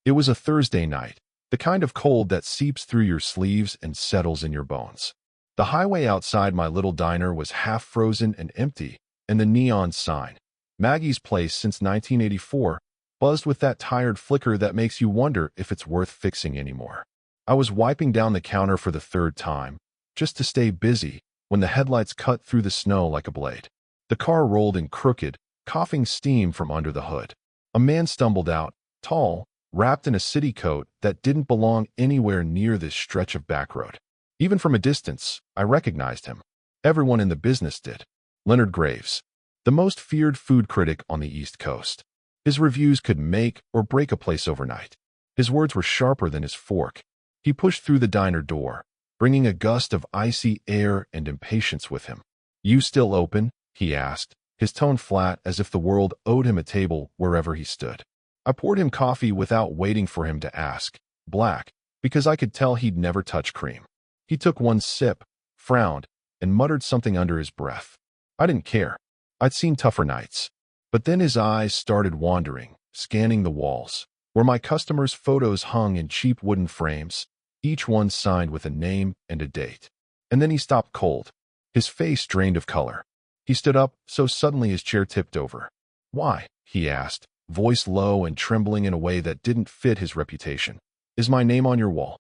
It was a Thursday night, the kind of cold that seeps through your sleeves and settles in your bones. The highway outside my little diner was half frozen and empty, and the neon sign, Maggie's Place since 1984, buzzed with that tired flicker that makes you wonder if it's worth fixing anymore. I was wiping down the counter for the third time, just to stay busy, when the headlights cut through the snow like a blade. The car rolled in crooked, coughing steam from under the hood. A man stumbled out, tall, wrapped in a city coat that didn't belong anywhere near this stretch of back road. Even from a distance, I recognized him. Everyone in the business did. Leonard Graves, the most feared food critic on the East Coast. His reviews could make or break a place overnight. His words were sharper than his fork. He pushed through the diner door, bringing a gust of icy air and impatience with him. "You still open?" he asked, his tone flat as if the world owed him a table wherever he stood. I poured him coffee without waiting for him to ask, black, because I could tell he'd never touched cream. He took one sip, frowned, and muttered something under his breath. I didn't care. I'd seen tougher nights. But then his eyes started wandering, scanning the walls, where my customers' photos hung in cheap wooden frames, each one signed with a name and a date. And then he stopped cold. His face drained of color. He stood up so suddenly his chair tipped over. "Why?" he asked, voice low and trembling in a way that didn't fit his reputation. "Is my name on your wall?"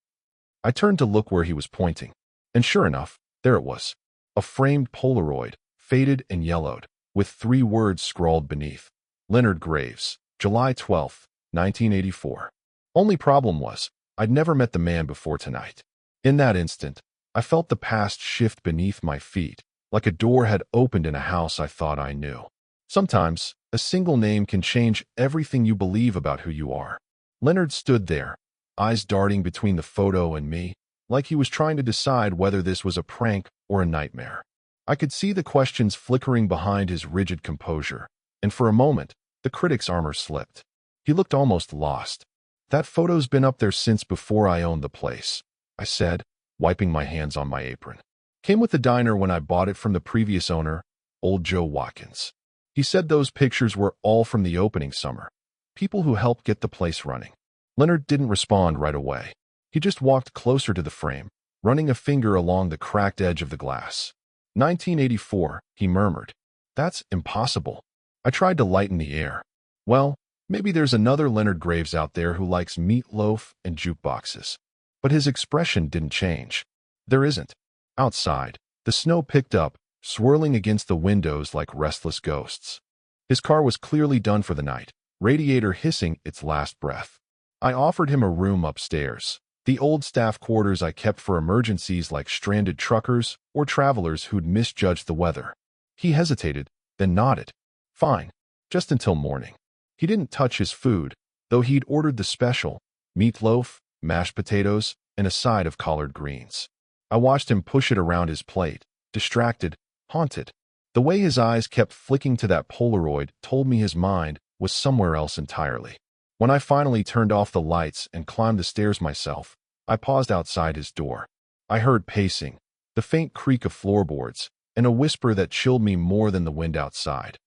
I turned to look where he was pointing, and sure enough, there it was. A framed Polaroid, faded and yellowed, with 3 words scrawled beneath. Leonard Graves, July 12, 1984. Only problem was, I'd never met the man before tonight. In that instant, I felt the past shift beneath my feet, like a door had opened in a house I thought I knew. Sometimes, a single name can change everything you believe about who you are. Leonard stood there, eyes darting between the photo and me, like he was trying to decide whether this was a prank or a nightmare. I could see the questions flickering behind his rigid composure, and for a moment, the critic's armor slipped. He looked almost lost. "That photo's been up there since before I owned the place," I said, wiping my hands on my apron. "Came with the diner when I bought it from the previous owner, old Joe Watkins. He said those pictures were all from the opening summer. People who helped get the place running." Leonard didn't respond right away. He just walked closer to the frame, running a finger along the cracked edge of the glass. 1984, he murmured. "That's impossible." I tried to lighten the air. "Well, maybe there's another Leonard Graves out there who likes meatloaf and jukeboxes." But his expression didn't change. "There isn't." Outside, the snow picked up, swirling against the windows like restless ghosts. His car was clearly done for the night, radiator hissing its last breath. I offered him a room upstairs, the old staff quarters I kept for emergencies like stranded truckers or travelers who'd misjudged the weather. He hesitated, then nodded. "Fine, just until morning." He didn't touch his food, though he'd ordered the special, meatloaf, mashed potatoes, and a side of collard greens. I watched him push it around his plate, distracted, haunted. The way his eyes kept flicking to that Polaroid told me his mind was somewhere else entirely. When I finally turned off the lights and climbed the stairs myself, I paused outside his door. I heard pacing, the faint creak of floorboards, and a whisper that chilled me more than the wind outside.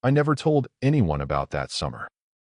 I never told anyone about that summer.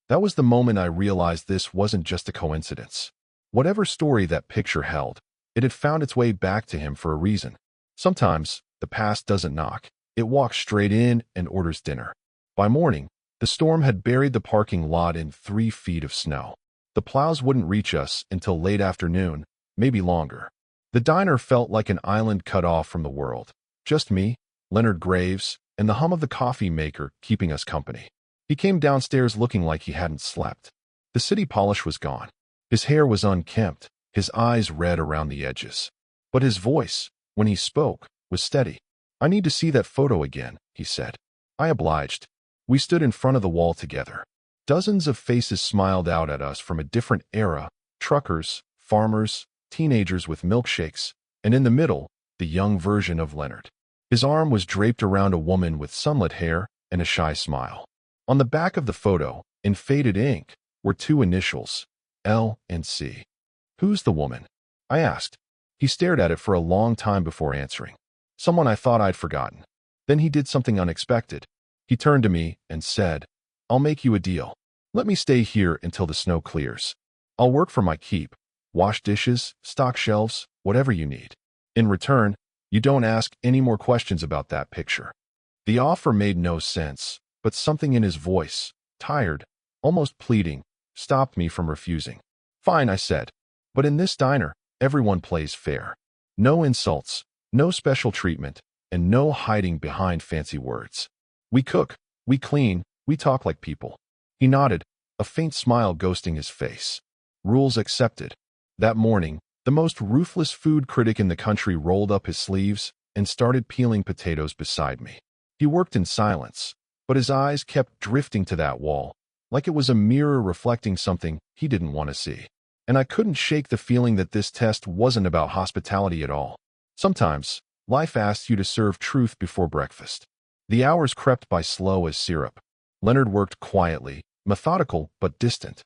That was the moment I realized this wasn't just a coincidence. Whatever story that picture held, it had found its way back to him for a reason. Sometimes, the past doesn't knock. It walks straight in and orders dinner. By morning, the storm had buried the parking lot in 3 feet of snow. The plows wouldn't reach us until late afternoon, maybe longer. The diner felt like an island cut off from the world. Just me, Leonard Graves, and the hum of the coffee maker keeping us company. He came downstairs looking like he hadn't slept. The city polish was gone. His hair was unkempt, his eyes red around the edges. But his voice, when he spoke, was steady. "I need to see that photo again," he said. I obliged. We stood in front of the wall together. Dozens of faces smiled out at us from a different era, truckers, farmers, teenagers with milkshakes, and in the middle, the young version of Leonard. His arm was draped around a woman with sunlit hair and a shy smile. On the back of the photo, in faded ink, were 2 initials, L and C. "Who's the woman?" I asked. He stared at it for a long time before answering. "Someone I thought I'd forgotten." Then he did something unexpected. He turned to me and said, "I'll make you a deal. Let me stay here until the snow clears. I'll work for my keep. Wash dishes, stock shelves, whatever you need. In return, you don't ask any more questions about that picture." The offer made no sense, but something in his voice, tired, almost pleading, stopped me from refusing. "Fine," I said. "But in this diner, everyone plays fair. No insults, no special treatment, and no hiding behind fancy words. We cook, we clean, we talk like people." He nodded, a faint smile ghosting his face. Rules accepted. That morning, the most ruthless food critic in the country rolled up his sleeves and started peeling potatoes beside me. He worked in silence, but his eyes kept drifting to that wall, like it was a mirror reflecting something he didn't want to see. And I couldn't shake the feeling that this test wasn't about hospitality at all. Sometimes, life asks you to serve truth before breakfast. The hours crept by slow as syrup. Leonard worked quietly, methodical but distant.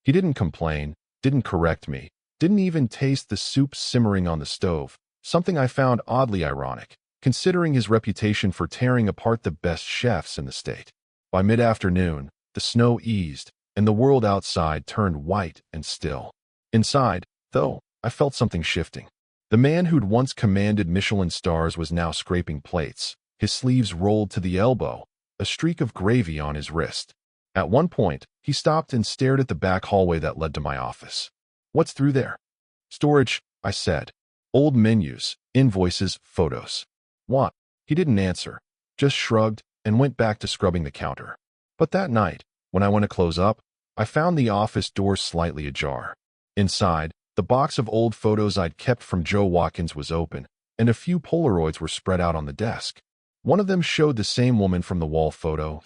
He didn't complain, didn't correct me, didn't even taste the soup simmering on the stove, something I found oddly ironic, considering his reputation for tearing apart the best chefs in the state. By mid-afternoon, the snow eased, and the world outside turned white and still. Inside, though, I felt something shifting. The man who'd once commanded Michelin stars was now scraping plates, his sleeves rolled to the elbow, a streak of gravy on his wrist. At one point, he stopped and stared at the back hallway that led to my office. "What's through there?" "Storage," I said. "Old menus, invoices, photos." "What?" He didn't answer, just shrugged and went back to scrubbing the counter. But that night, when I went to close up, I found the office door slightly ajar. Inside, the box of old photos I'd kept from Joe Watkins was open, and a few Polaroids were spread out on the desk. One of them showed the same woman from the wall photo,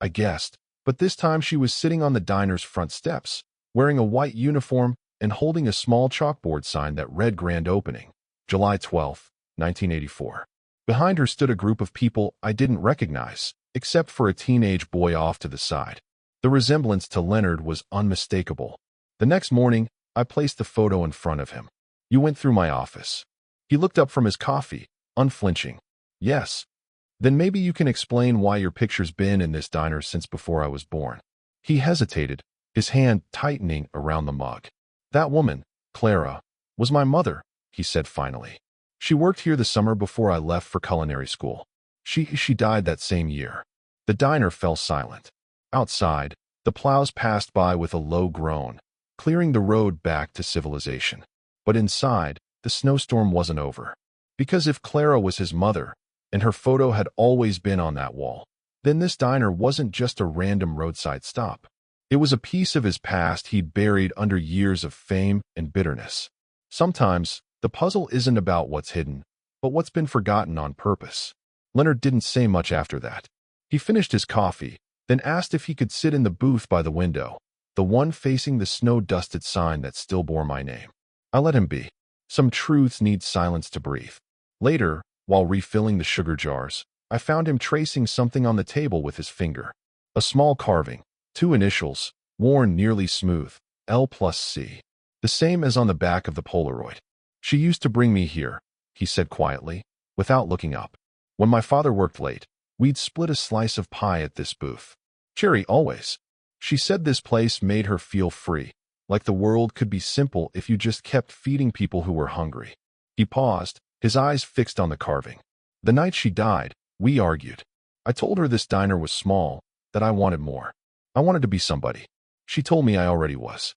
I guessed, but this time she was sitting on the diner's front steps, wearing a white uniform and holding a small chalkboard sign that read "Grand Opening, July 12, 1984. Behind her stood a group of people I didn't recognize, except for a teenage boy off to the side. The resemblance to Leonard was unmistakable. The next morning, I placed the photo in front of him. "You went through my office." He looked up from his coffee, unflinching. "Yes." "Then maybe you can explain why your picture's been in this diner since before I was born." He hesitated, his hand tightening around the mug. "That woman, Clara, was my mother," he said finally. "She worked here the summer before I left for culinary school. She died that same year." The diner fell silent. Outside, the plows passed by with a low groan, clearing the road back to civilization. But inside, the snowstorm wasn't over. Because if Clara was his mother, and her photo had always been on that wall, then this diner wasn't just a random roadside stop. It was a piece of his past he'd buried under years of fame and bitterness. Sometimes, the puzzle isn't about what's hidden, but what's been forgotten on purpose. Leonard didn't say much after that. He finished his coffee, then asked if he could sit in the booth by the window, the one facing the snow-dusted sign that still bore my name. I let him be. Some truths need silence to breathe. Later, while refilling the sugar jars, I found him tracing something on the table with his finger. A small carving, 2 initials, worn nearly smooth, L+C. The same as on the back of the Polaroid. "She used to bring me here," he said quietly, without looking up. "When my father worked late, we'd split a slice of pie at this booth. Cherry always." She said this place made her feel free, like the world could be simple if you just kept feeding people who were hungry. He paused, his eyes fixed on the carving. "The night she died, we argued. I told her this diner was small, that I wanted more. I wanted to be somebody. She told me I already was.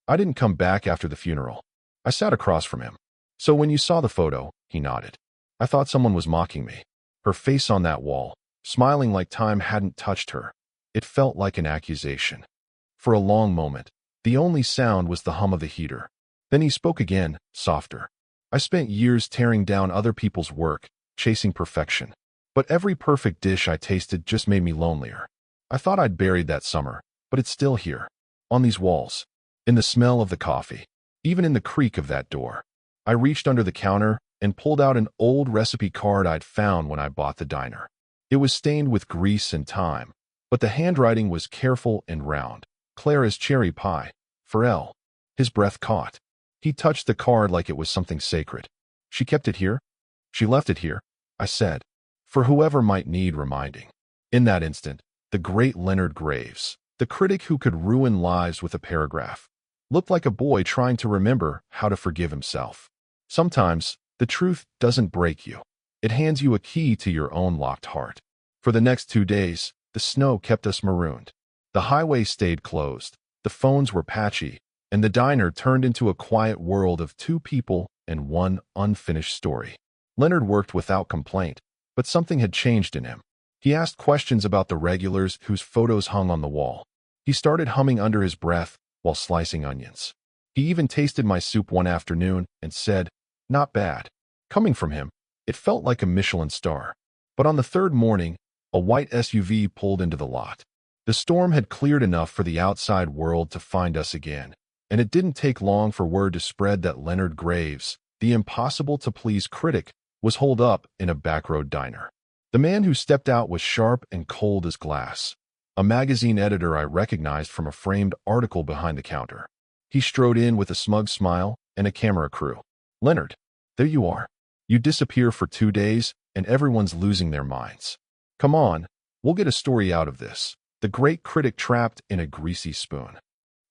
I didn't come back after the funeral. I sat across from him. So when you saw the photo," he nodded, "I thought someone was mocking me. Her face on that wall, smiling like time hadn't touched her. It felt like an accusation." For a long moment, the only sound was the hum of the heater. Then he spoke again, softer. "I spent years tearing down other people's work, chasing perfection. But every perfect dish I tasted just made me lonelier. I thought I'd buried that summer, but it's still here. On these walls. In the smell of the coffee. Even in the creak of that door." I reached under the counter and pulled out an old recipe card I'd found when I bought the diner. It was stained with grease and time, but the handwriting was careful and round. "Clara's cherry pie. For L." His breath caught. He touched the card like it was something sacred. "She kept it here?" "She left it here," I said, "for whoever might need reminding." In that instant, the great Leonard Graves, the critic who could ruin lives with a paragraph, looked like a boy trying to remember how to forgive himself. Sometimes, the truth doesn't break you. It hands you a key to your own locked heart. For the next 2 days, the snow kept us marooned. The highway stayed closed, the phones were patchy, and the diner turned into a quiet world of two people and one unfinished story. Leonard worked without complaint, but something had changed in him. He asked questions about the regulars whose photos hung on the wall. He started humming under his breath while slicing onions. He even tasted my soup one afternoon and said, "Not bad." Coming from him, it felt like a Michelin star. But on the third morning, a white SUV pulled into the lot. The storm had cleared enough for the outside world to find us again, and it didn't take long for word to spread that Leonard Graves, the impossible-to-please critic, was holed up in a backroad diner. The man who stepped out was sharp and cold as glass, a magazine editor I recognized from a framed article behind the counter. He strode in with a smug smile and a camera crew. "Leonard, there you are. You disappear for 2 days, and everyone's losing their minds. Come on, we'll get a story out of this." The great critic trapped in a greasy spoon.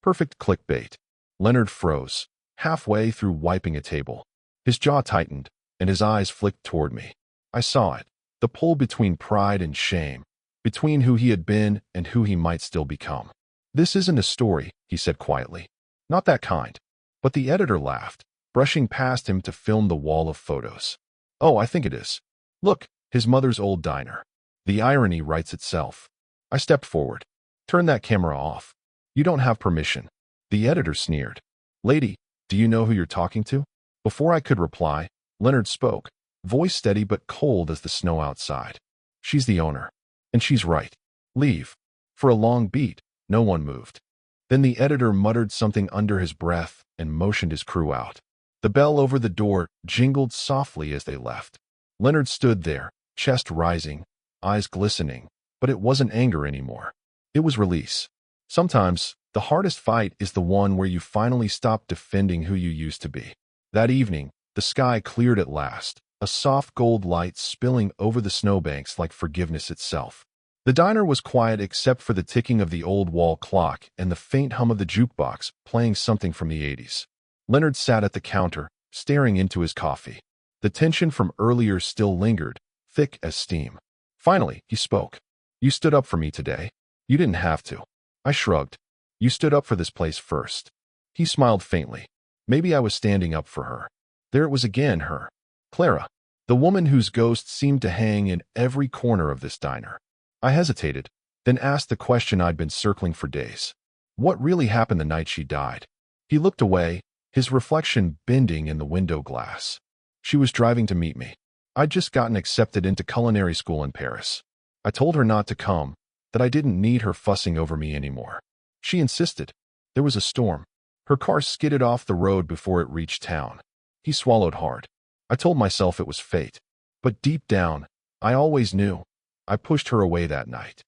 Perfect clickbait. Leonard froze, halfway through wiping a table. His jaw tightened, and his eyes flicked toward me. I saw it, the pull between pride and shame, between who he had been and who he might still become. "This isn't a story," he said quietly. "Not that kind." But the editor laughed, brushing past him to film the wall of photos. "Oh, I think it is. Look, his mother's old diner. The irony writes itself." I stepped forward. "Turn that camera off. You don't have permission." The editor sneered. "Lady, do you know who you're talking to?" Before I could reply, Leonard spoke, voice steady but cold as the snow outside. "She's the owner. And she's right. Leave." For a long beat, no one moved. Then the editor muttered something under his breath and motioned his crew out. The bell over the door jingled softly as they left. Leonard stood there, chest rising, eyes glistening. But it wasn't anger anymore. It was release. Sometimes, the hardest fight is the one where you finally stop defending who you used to be. That evening, the sky cleared at last, a soft gold light spilling over the snowbanks like forgiveness itself. The diner was quiet except for the ticking of the old wall clock and the faint hum of the jukebox playing something from the 80s. Leonard sat at the counter, staring into his coffee. The tension from earlier still lingered, thick as steam. Finally, he spoke. "You stood up for me today. You didn't have to." I shrugged. "You stood up for this place first." He smiled faintly. Maybe I was standing up for her. There it was again, her. Clara, the woman whose ghost seemed to hang in every corner of this diner. I hesitated, then asked the question I'd been circling for days. What really happened the night she died? He looked away, his reflection bending in the window glass. "She was driving to meet me. I'd just gotten accepted into culinary school in Paris. I told her not to come, that I didn't need her fussing over me anymore. She insisted. There was a storm. Her car skidded off the road before it reached town." He swallowed hard. I told myself it was fate. But deep down, I always knew. I pushed her away that night.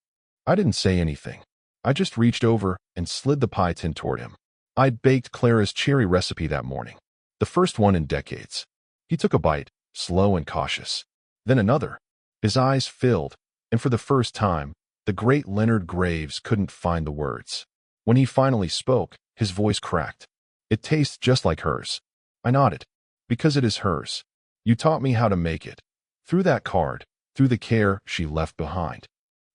I didn't say anything. I just reached over and slid the pie tin toward him. I'd baked Clara's cherry recipe that morning, the first one in decades. He took a bite, slow and cautious. Then another. His eyes filled. And for the first time, the great Leonard Graves couldn't find the words. When he finally spoke, his voice cracked. "It tastes just like hers." I nodded. "Because it is hers. You taught me how to make it. Through that card, through the care she left behind."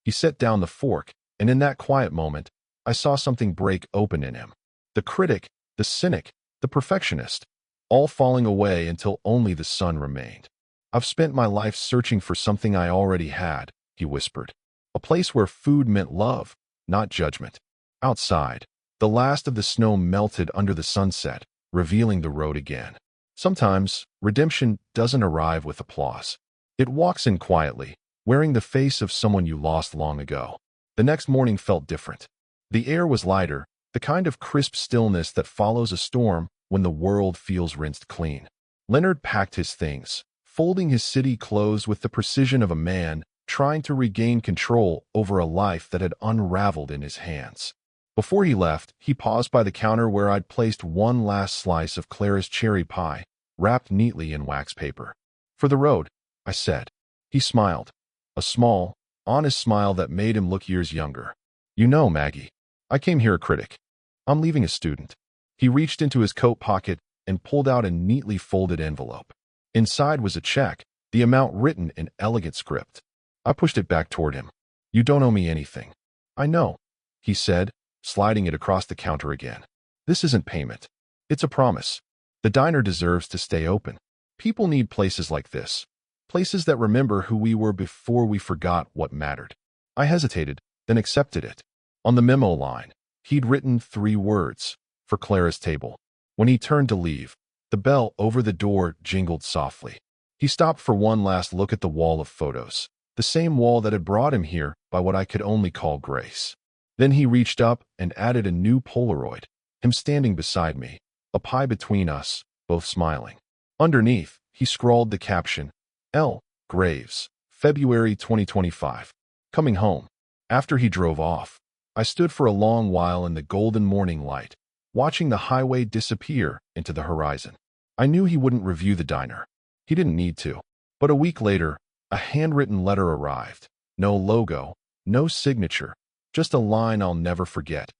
He set down the fork, and in that quiet moment, I saw something break open in him. The critic, the cynic, the perfectionist, all falling away until only the sun remained. "I've spent my life searching for something I already had," he whispered. "A place where food meant love, not judgment." Outside, the last of the snow melted under the sunset, revealing the road again. Sometimes, redemption doesn't arrive with applause. It walks in quietly, wearing the face of someone you lost long ago. The next morning felt different. The air was lighter, the kind of crisp stillness that follows a storm when the world feels rinsed clean. Leonard packed his things, folding his city clothes with the precision of a man trying to regain control over a life that had unraveled in his hands. Before he left, he paused by the counter where I'd placed one last slice of Clara's cherry pie, wrapped neatly in wax paper. "For the road," I said. He smiled, a small, honest smile that made him look years younger. "You know, Maggie, I came here a critic. I'm leaving a student." He reached into his coat pocket and pulled out a neatly folded envelope. Inside was a check, the amount written in elegant script. I pushed it back toward him. "You don't owe me anything." "I know," he said, sliding it across the counter again. "This isn't payment. It's a promise. The diner deserves to stay open. People need places like this. Places that remember who we were before we forgot what mattered." I hesitated, then accepted it. On the memo line, he'd written 3 words: "For Clara's table." When he turned to leave, the bell over the door jingled softly. He stopped for one last look at the wall of photos, the same wall that had brought him here by what I could only call grace. Then he reached up and added a new Polaroid, him standing beside me, a pie between us, both smiling. Underneath, he scrawled the caption, "L. Graves, February 2025. Coming home." After he drove off, I stood for a long while in the golden morning light, watching the highway disappear into the horizon. I knew he wouldn't review the diner. He didn't need to. But a week later, a handwritten letter arrived. No logo, no signature, just a line I'll never forget.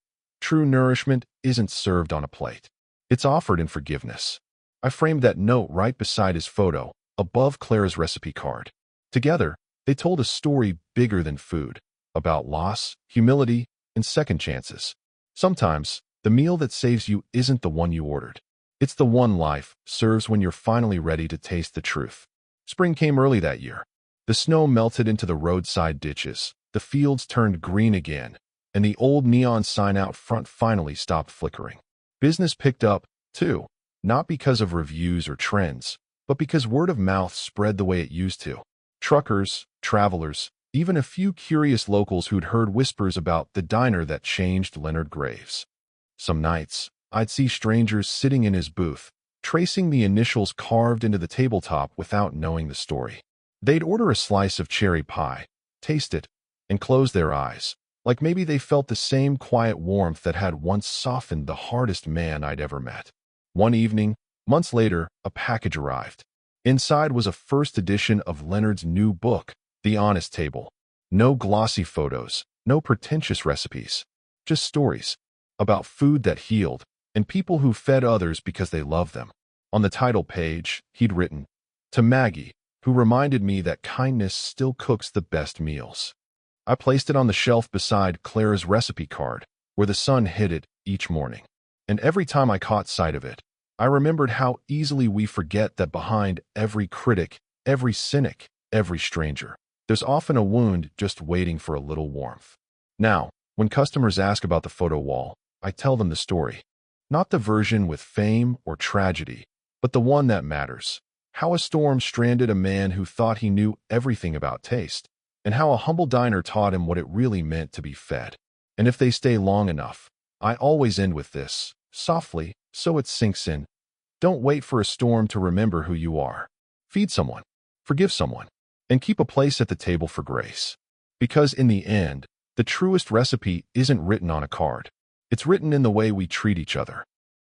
"True nourishment isn't served on a plate. It's offered in forgiveness." I framed that note right beside his photo, above Clara's recipe card. Together, they told a story bigger than food, about loss, humility, and second chances. Sometimes, the meal that saves you isn't the one you ordered. It's the one life serves when you're finally ready to taste the truth. Spring came early that year. The snow melted into the roadside ditches, the fields turned green again, and the old neon sign out front finally stopped flickering. Business picked up, too, not because of reviews or trends, but because word of mouth spread the way it used to. Truckers, travelers, even a few curious locals who'd heard whispers about the diner that changed Leonard Graves. Some nights, I'd see strangers sitting in his booth, tracing the initials carved into the tabletop without knowing the story. They'd order a slice of cherry pie, taste it, and close their eyes, like maybe they felt the same quiet warmth that had once softened the hardest man I'd ever met. One evening, months later, a package arrived. Inside was a first edition of Leonard's new book, The Honest Table. No glossy photos, no pretentious recipes, just stories about food that healed and people who fed others because they loved them. On the title page, he'd written, "To Maggie, who reminded me that kindness still cooks the best meals." I placed it on the shelf beside Clara's recipe card, where the sun hit it each morning. And every time I caught sight of it, I remembered how easily we forget that behind every critic, every cynic, every stranger, there's often a wound just waiting for a little warmth. Now, when customers ask about the photo wall, I tell them the story. Not the version with fame or tragedy, but the one that matters. How a storm stranded a man who thought he knew everything about taste, and how a humble diner taught him what it really meant to be fed. And if they stay long enough, I always end with this, softly, so it sinks in. Don't wait for a storm to remember who you are. Feed someone, forgive someone, and keep a place at the table for grace. Because in the end, the truest recipe isn't written on a card. It's written in the way we treat each other.